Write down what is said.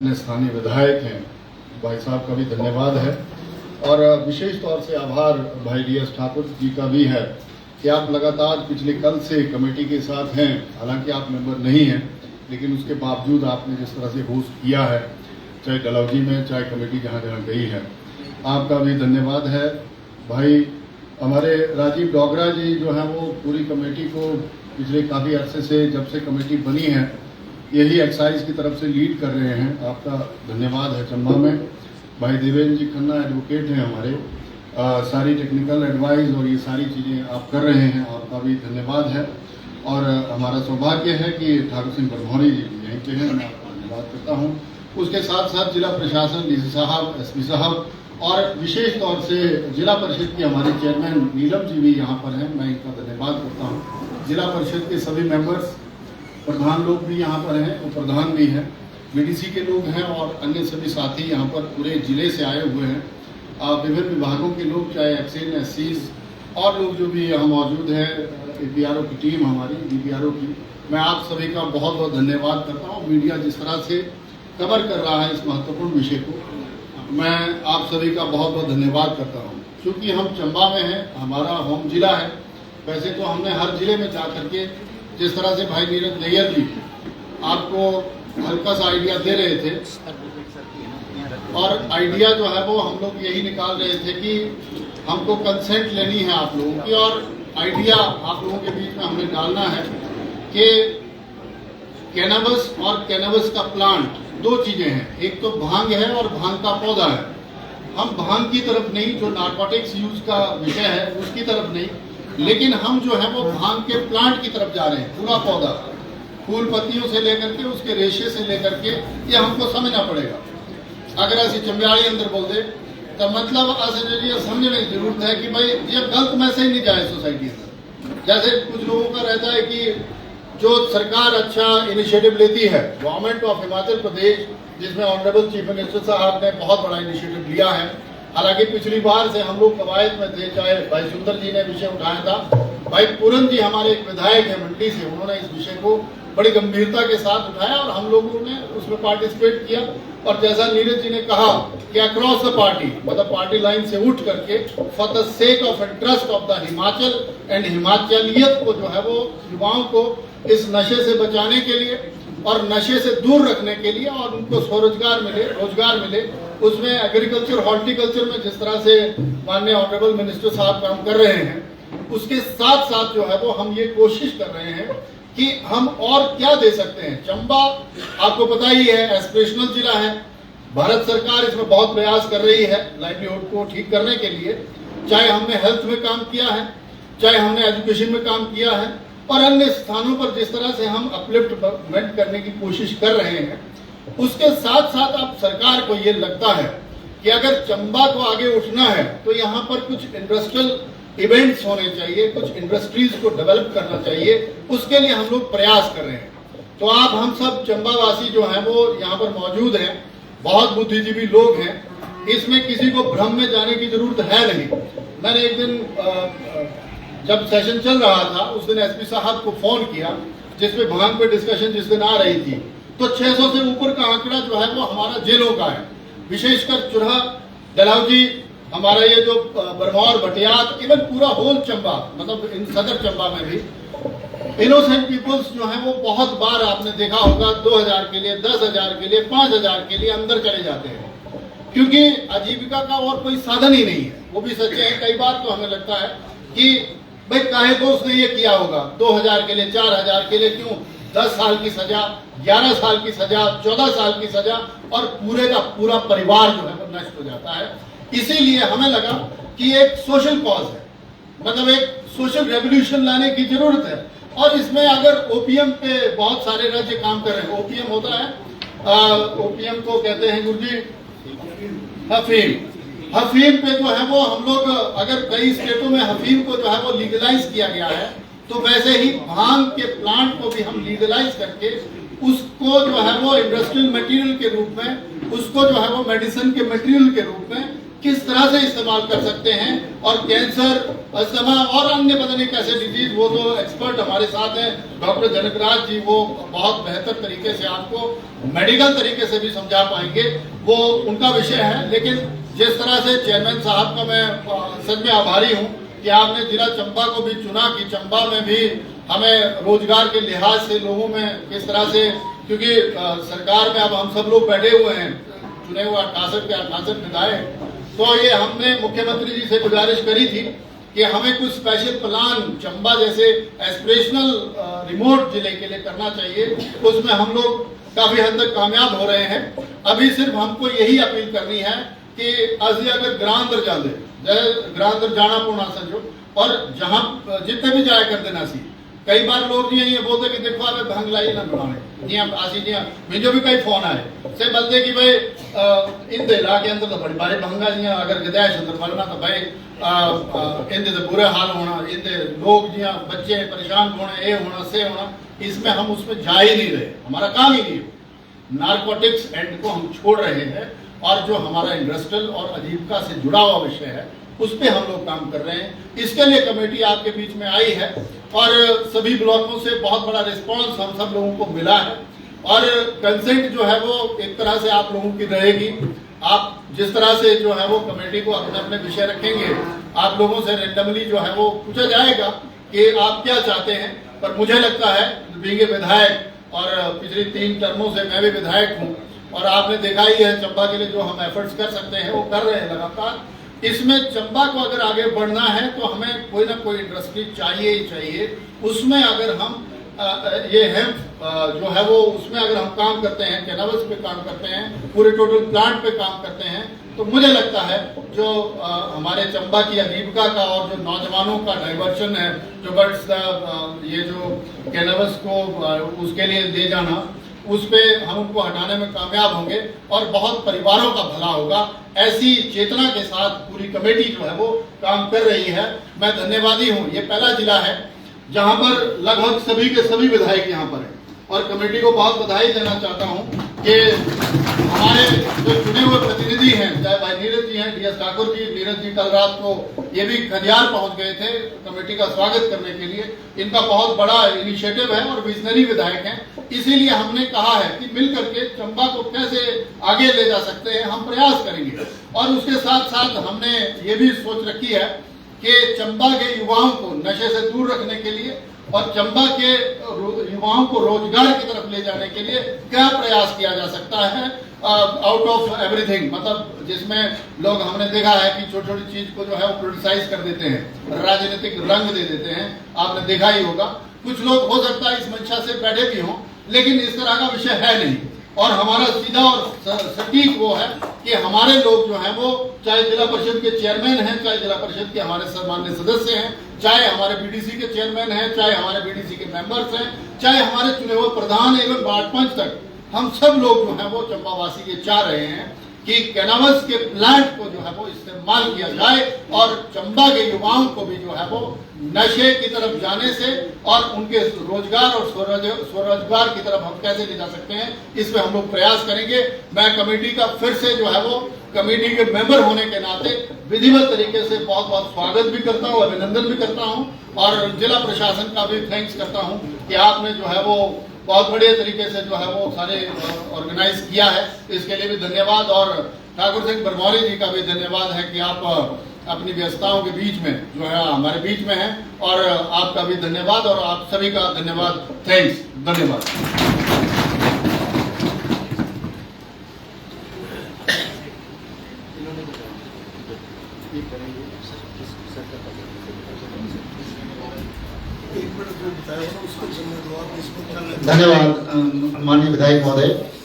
अपने स्थानीय विधायक हैं भाई साहब का भी धन्यवाद है और विशेष तौर से आभार भाई डी.एस. ठाकुर जी का भी है कि आप लगातार पिछले कल से कमेटी के साथ हैं। हालांकि आप मेंबर नहीं हैं, लेकिन उसके बावजूद आपने जिस तरह से होस्ट किया है, चाहे डलहौजी में चाहे कमेटी जहाँ जहाँ गई है, आपका भी धन्यवाद है। भाई हमारे राजीव डोगरा जी जो हैं वो पूरी कमेटी को पिछले काफ़ी अरसे से, जब से कमेटी बनी है, यही एक्साइज की तरफ से लीड कर रहे हैं। आपका धन्यवाद है। चंबा में भाई देवेंद्र जी खन्ना एडवोकेट हैं हमारे, सारी टेक्निकल एडवाइस और ये सारी चीज़ें आप कर रहे हैं, आपका भी धन्यवाद है। और हमारा सौभाग्य है कि ठाकुर सिंह परभौरी जी यहीं के हैं, मैं आपका धन्यवाद करता हूँ। उसके साथ साथ जिला प्रशासन, डीसी साहब, एसपी साहब और विशेष तौर से जिला परिषद की हमारे चेयरमैन नीलम जी भी यहाँ पर हैं, मैं इनका धन्यवाद करता हूँ। जिला परिषद के सभी मेंबर्स, प्रधान लोग भी यहाँ पर हैं, उप प्रधान भी हैं, बीडीसी के लोग हैं और अन्य सभी साथी यहाँ पर पूरे जिले से आए हुए हैं। विभिन्न विभागों के लोग, चाहे एक्सेल, एससीज और लोग जो भी यहाँ मौजूद हैं, बीपीआरओ की टीम हमारी, बीपीआरओ की, मैं आप सभी का बहुत बहुत धन्यवाद करता हूँ। मीडिया जिस तरह से कवर कर रहा है इस महत्वपूर्ण विषय को, मैं आप सभी का बहुत बहुत धन्यवाद करता हूँ। क्योंकि हम चंबा में हैं, हमारा होम जिला है। वैसे तो हमने हर जिले में जा करके, जिस तरह से भाई नीरज नैयर जी आपको हल्का सा आइडिया दे रहे थे, और आइडिया जो है वो हम लोग यही निकाल रहे थे कि हमको कंसेंट लेनी है आप लोगों की, और आइडिया आप लोगों के बीच में हमने डालना है कि कैनabis और कैनabis का प्लांट दो चीजें हैं, एक तो भांग है और भांग का पौधा है। हम भांग की तरफ नहीं, जो नार्कोटिक्स यूज का विषय है उसकी तरफ नहीं, लेकिन हम जो है वो भांग के प्लांट की तरफ जा रहे हैं। पूरा पौधा, फूल पत्तियों से लेकर के उसके रेशे से लेकर के, ये हमको समझना पड़ेगा। अगर ऐसी चंबियाड़ी अंदर बोल दे तो मतलब असलियत समझने की जरूरत है कि भाई ये गलत मैसेज नहीं जाए सोसाइटी अंदर। जैसे कुछ लोगों का रहता है कि जो सरकार अच्छा इनिशिएटिव लेती है, गवर्नमेंट ऑफ हिमाचल प्रदेश, जिसमें ऑनरेबल चीफ मिनिस्टर साहब ने बहुत बड़ा इनिशिएटिव लिया है। हालांकि पिछली बार से हम लोग कवायद में थे, चाहे भाई सुंदर जी ने विषय उठाया था, भाई पूरन जी हमारे एक विधायक है मंडी से, उन्होंने इस विषय को बड़ी गंभीरता के साथ उठाया और हम लोगों ने उसमें पार्टिसिपेट किया। और जैसा नीरज जी ने कहा कि अक्रॉस द पार्टी, मतलब पार्टी लाइन से उठ करके, for the sake of interest of the Himachal and हिमाचलियत को जो है वो युवाओं को इस नशे से बचाने के लिए और नशे से दूर रखने के लिए, और उनको स्वरोजगार मिले, रोजगार मिले, उसमें एग्रीकल्चर, हॉर्टिकल्चर में जिस तरह से माननीय ऑनरेबल मिनिस्टर साहब काम कर रहे हैं, उसके साथ साथ जो है वो हम ये कोशिश कर रहे हैं कि हम और क्या दे सकते हैं। चंबा आपको पता ही है एस्पिरेशनल जिला है, भारत सरकार इसमें बहुत प्रयास कर रही है लाइवलीहुड को ठीक करने के लिए। चाहे हमने हेल्थ में काम किया है, चाहे हमने एजुकेशन में काम किया है, और अन्य स्थानों पर जिस तरह से हम अपलिफ्टमेंट करने की कोशिश कर रहे हैं, उसके साथ साथ अब सरकार को ये लगता है कि अगर चंबा को आगे उठना है तो यहाँ पर कुछ इंडस्ट्रियल इवेंट्स होने चाहिए, कुछ इंडस्ट्रीज को डेवलप करना चाहिए। उसके लिए हम लोग प्रयास कर रहे हैं। तो आप हम सब चंबा वासी जो हैं वो यहाँ पर मौजूद हैं, बहुत बुद्धिजीवी लोग हैं, इसमें किसी को भ्रम में जाने की जरूरत है नहीं। मैंने एक दिन जब सेशन चल रहा था, उस दिन एसपी साहब को फोन किया, जिसपे भांग पे डिस्कशन जिस दिन आ रही थी, तो 600 से ऊपर का आंकड़ा जो है वो हमारा जेलों का है, विशेषकर चुरहा, डलहौजी, हमारा ये जो बरमौर, भटियात, इवन पूरा होल चंबा, मतलब इन सदर चंबा में भी इनोसेंट पीपल्स जो है वो बहुत बार आपने देखा होगा 2000 के लिए, 10,000 के लिए, 5,000 के लिए अंदर चले जाते हैं, क्योंकि आजीविका का और कोई साधन ही नहीं है। वो भी सच्चे हैं। कई बार तो हमें लगता है कि भाई काहे को उसने ये किया होगा, 2000 के लिए, 4000 के लिए क्यों 10 साल की सजा, 11 साल की सजा, 14 साल की सजा, और पूरे का पूरा परिवार जो है वो नष्ट हो जाता है। इसीलिए हमें लगा कि एक सोशल कॉज है, मतलब एक सोशल रेवोल्यूशन लाने की जरूरत है। और इसमें अगर ओपीएम पे बहुत सारे राज्य काम कर रहे हैं, ओपीएम होता है, ओपीएम को कहते हैं गुरुजी हफीम, हफीम पे जो है वो हम लोग, अगर कई स्टेटों में हफीम को जो है वो लीगलाइज किया गया है, तो वैसे ही भांग के प्लांट को भी हम लीगलाइज करके उसको जो है वो इंडस्ट्रियल मटेरियल के रूप में, उसको जो है वो मेडिसिन के मटेरियल के रूप में किस तरह से इस्तेमाल कर सकते हैं, और कैंसर, अस्थमा और अन्य पता नहीं कैसे डिजीज, वो तो एक्सपर्ट हमारे साथ हैं डॉक्टर जनकराज जी, वो बहुत बेहतर तरीके से आपको मेडिकल तरीके से भी समझा पाएंगे, वो उनका विषय है। लेकिन जिस तरह से चेयरमैन साहब का मैं सच में आभारी हूँ कि आपने जिला चंबा को भी चुना कि चंबा में भी हमें रोजगार के लिहाज से लोगों में किस तरह से, क्योंकि सरकार में अब हम सब लोग बैठे हुए हैं, चुने हुए 68 के 68 विधायक, तो ये हमने मुख्यमंत्री जी से गुजारिश करी थी कि हमें कुछ स्पेशल प्लान चंबा जैसे एस्पिरेशनल रिमोट जिले के लिए करना चाहिए। उसमें हम लोग काफी हद तक कामयाब हो रहे हैं। अभी सिर्फ हमको यही अपील करनी है कि अभी अगर ग्रांदर जाते ग्रांदर जाना पुणा समझो, और जहां जितने भी जाया कर देना सी, कई बार लोग जी ये बोलते कि देखो आप भंग लाई ना बनाने जी आसी जी मुझे भी कई फोन आए से बोलते कि भाई इन इलाके अंदर तो बड़ी बारे भंगा जी अगर गदैश अंदर बनना तो भाई इनके तो बुरे हाल होना, इनके लोग जी बच्चे परेशान होना, ये होना से होना, इसमें हम उसमें जा ही नहीं रहे, हमारा काम ही नहीं है। नारकोटिक्स एंड को हम छोड़ रहे हैं, और जो हमारा इंडस्ट्रियल और आजीविका से जुड़ा हुआ विषय है उस पर हम लोग काम कर रहे हैं। इसके लिए कमेटी आपके बीच में आई है, और सभी ब्लॉकों से बहुत बड़ा रिस्पांस हम सब लोगों को मिला है, और कंसेंट जो है वो एक तरह से आप लोगों की रहेगी। आप जिस तरह से जो है वो कमेटी को अपने अपने विषय रखेंगे, आप लोगों से रेंडमली जो है वो पूछा जाएगा कि आप क्या चाहते हैं। पर मुझे लगता है बीइंग ए विधायक, और पिछली 3 टर्मों से मैं भी विधायक हूँ, और आपने देखा ही है चंबा के लिए जो हम एफर्ट्स कर सकते हैं वो कर रहे हैं लगातार। इसमें चंबा को अगर आगे बढ़ना है तो हमें कोई ना कोई इंडस्ट्री चाहिए ही चाहिए। उसमें अगर हम ये हेम्प जो है वो उसमें अगर हम काम करते हैं, कैनवास पे काम करते हैं, पूरे टोटल प्लांट पे काम करते हैं, तो मुझे लगता है जो हमारे चंबा की आजीविका का और जो नौजवानों का डाइवर्शन है, जो बर्ड्स ये जो कैनवास को उसके लिए ले जाना, उस पे हम उनको हटाने में कामयाब होंगे और बहुत परिवारों का भला होगा। ऐसी चेतना के साथ पूरी कमेटी जो है वो काम कर रही है। मैं धन्यवादी हूँ। ये पहला जिला है जहां पर लगभग सभी के सभी विधायक यहाँ पर हैं, और कमेटी को बहुत बधाई देना चाहता हूँ कि हमारे जो चुने हुए प्रतिनिधि हैं, चाहे भाई नीरज जी हैं, DS ठाकुर जी, नीरज जी कल रात को ये भी खदियार पहुंच गए थे कमेटी का स्वागत करने के लिए। इनका बहुत बड़ा इनिशिएटिव है और विजनरी विधायक हैं, इसीलिए हमने कहा है कि मिल करके चंबा को कैसे आगे ले जा सकते हैं हम प्रयास करेंगे। और उसके साथ साथ हमने ये भी सोच रखी है कि चंबा के युवाओं को नशे से दूर रखने के लिए और चंबा के युवाओं को रोजगार की तरफ ले जाने के लिए क्या प्रयास किया जा सकता है, आउट ऑफ एवरीथिंग, मतलब जिसमें लोग हमने देखा है कि छोटी छोटी चीज को जो है वो पोलिटिसाइज कर देते हैं, राजनीतिक रंग दे देते हैं, आपने देखा ही होगा। कुछ लोग हो सकता है इस मंशा से बैठे भी हों, लेकिन इस तरह का विषय है नहीं। और हमारा सीधा और सटीक वो है कि हमारे लोग जो हैं वो चाहे जिला परिषद के चेयरमैन हैं, चाहे जिला परिषद के हमारे सम्मान्य सदस्य हैं, चाहे हमारे BDC के चेयरमैन हैं, चाहे हमारे BDC के मेंबर्स हैं, चाहे हमारे चुने हुए प्रधान एवं वार्ड पंच तक, हम सब लोग जो हैं वो चंपावासी ये चाह रहे हैं कि कैनवास के प्लांट को जो है वो इस्तेमाल किया जाए और चंबा के युवाओं को भी जो है वो नशे की तरफ जाने से और उनके रोजगार और स्वरोजगार की तरफ हम कैसे ले जा सकते हैं, इस पे हम लोग प्रयास करेंगे। मैं कमेटी का फिर से जो है वो कमेटी के मेंबर होने के नाते विधिवत तरीके से बहुत बहुत स्वागत भी करता हूँ, अभिनंदन भी करता हूँ, और जिला प्रशासन का भी थैंक्स करता हूँ कि आपने जो है वो बहुत बढ़िया तरीके से जो है वो सारे ऑर्गेनाइज किया है। इसके लिए भी धन्यवाद, और ठाकुर सिंह बरमौली जी का भी धन्यवाद है कि आप अपनी व्यस्तताओं के बीच में जो है हमारे बीच में हैं, और आपका भी धन्यवाद और आप सभी का धन्यवाद, थैंक्स, धन्यवाद। धन्यवाद माननीय विधायक महोदय।